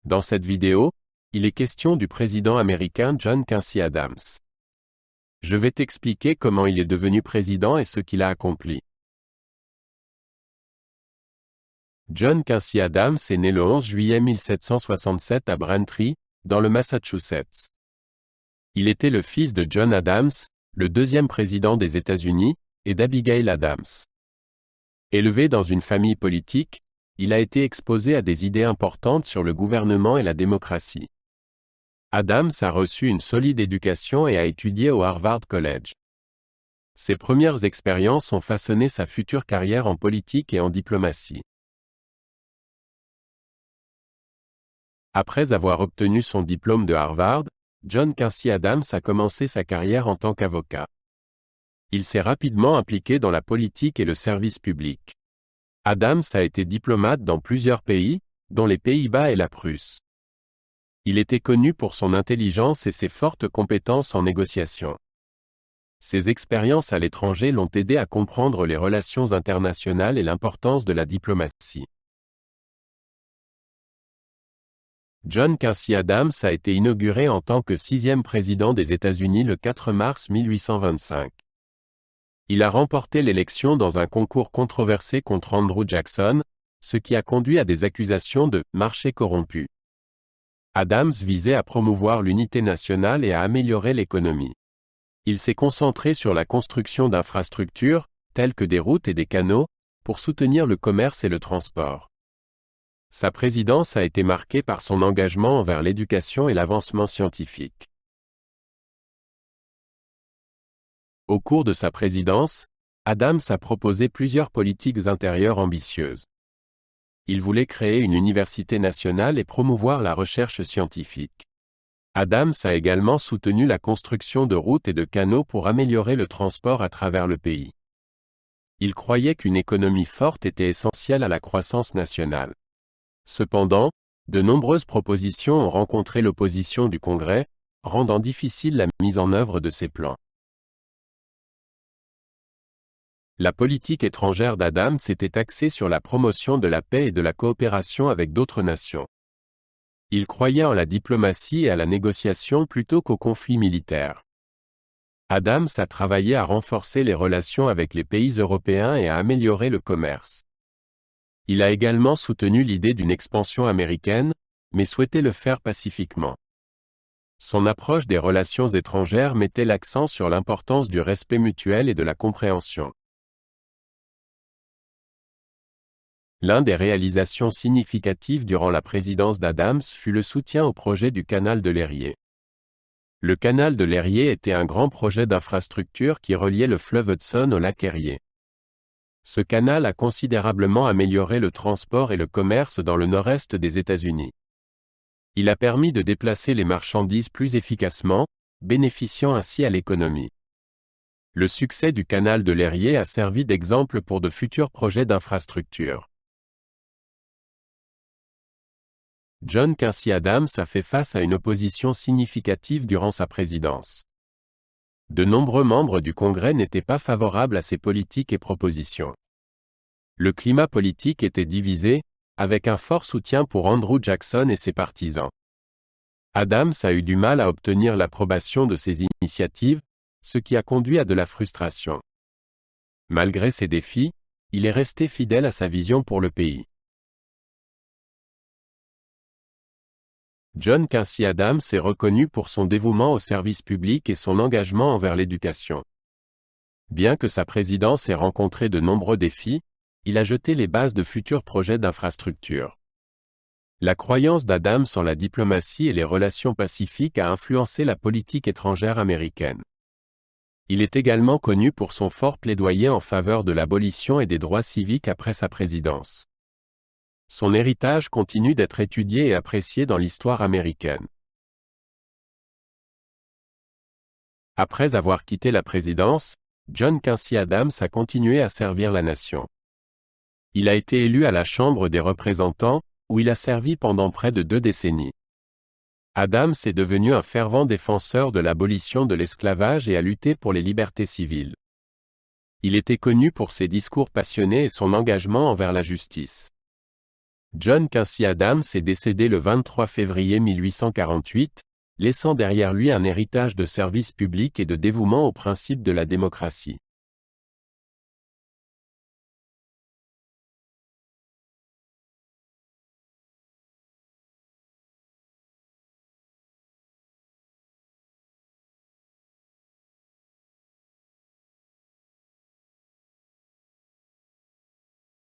Dans cette vidéo, il est question du président américain John Quincy Adams. Je vais t'expliquer comment il est devenu président et ce qu'il a accompli. John Quincy Adams est né le 11 juillet 1767 à Braintree, dans le Massachusetts. Il était le fils de John Adams, le deuxième président des États-Unis, et d'Abigail Adams. Élevé dans une famille politique, il a été exposé à des idées importantes sur le gouvernement et la démocratie. Adams a reçu une solide éducation et a étudié au Harvard College. Ses premières expériences ont façonné sa future carrière en politique et en diplomatie. Après avoir obtenu son diplôme de Harvard, John Quincy Adams a commencé sa carrière en tant qu'avocat. Il s'est rapidement impliqué dans la politique et le service public. Adams a été diplomate dans plusieurs pays, dont les Pays-Bas et la Prusse. Il était connu pour son intelligence et ses fortes compétences en négociation. Ses expériences à l'étranger l'ont aidé à comprendre les relations internationales et l'importance de la diplomatie. John Quincy Adams a été inauguré en tant que 6e président des États-Unis le 4 mars 1825. Il a remporté l'élection dans un concours controversé contre Andrew Jackson, ce qui a conduit à des accusations de « marché corrompu ». Adams visait à promouvoir l'unité nationale et à améliorer l'économie. Il s'est concentré sur la construction d'infrastructures, telles que des routes et des canaux, pour soutenir le commerce et le transport. Sa présidence a été marquée par son engagement envers l'éducation et l'avancement scientifique. Au cours de sa présidence, Adams a proposé plusieurs politiques intérieures ambitieuses. Il voulait créer une université nationale et promouvoir la recherche scientifique. Adams a également soutenu la construction de routes et de canaux pour améliorer le transport à travers le pays. Il croyait qu'une économie forte était essentielle à la croissance nationale. Cependant, de nombreuses propositions ont rencontré l'opposition du Congrès, rendant difficile la mise en œuvre de ces plans. La politique étrangère d'Adams était axée sur la promotion de la paix et de la coopération avec d'autres nations. Il croyait en la diplomatie et à la négociation plutôt qu'aux conflits militaires. Adams a travaillé à renforcer les relations avec les pays européens et à améliorer le commerce. Il a également soutenu l'idée d'une expansion américaine, mais souhaitait le faire pacifiquement. Son approche des relations étrangères mettait l'accent sur l'importance du respect mutuel et de la compréhension. L'une des réalisations significatives durant la présidence d'Adams fut le soutien au projet du canal de l'Erie. Le canal de l'Erie était un grand projet d'infrastructure qui reliait le fleuve Hudson au lac Erie. Ce canal a considérablement amélioré le transport et le commerce dans le nord-est des États-Unis. Il a permis de déplacer les marchandises plus efficacement, bénéficiant ainsi à l'économie. Le succès du canal de l'Erie a servi d'exemple pour de futurs projets d'infrastructure. John Quincy Adams a fait face à une opposition significative durant sa présidence. De nombreux membres du Congrès n'étaient pas favorables à ses politiques et propositions. Le climat politique était divisé, avec un fort soutien pour Andrew Jackson et ses partisans. Adams a eu du mal à obtenir l'approbation de ses initiatives, ce qui a conduit à de la frustration. Malgré ces défis, il est resté fidèle à sa vision pour le pays. John Quincy Adams est reconnu pour son dévouement au service public et son engagement envers l'éducation. Bien que sa présidence ait rencontré de nombreux défis, il a jeté les bases de futurs projets d'infrastructure. La croyance d'Adams en la diplomatie et les relations pacifiques a influencé la politique étrangère américaine. Il est également connu pour son fort plaidoyer en faveur de l'abolition et des droits civiques après sa présidence. Son héritage continue d'être étudié et apprécié dans l'histoire américaine. Après avoir quitté la présidence, John Quincy Adams a continué à servir la nation. Il a été élu à la Chambre des représentants, où il a servi pendant près de 2 décennies. Adams est devenu un fervent défenseur de l'abolition de l'esclavage et a lutté pour les libertés civiles. Il était connu pour ses discours passionnés et son engagement envers la justice. John Quincy Adams est décédé le 23 février 1848, laissant derrière lui un héritage de service public et de dévouement aux principes de la démocratie.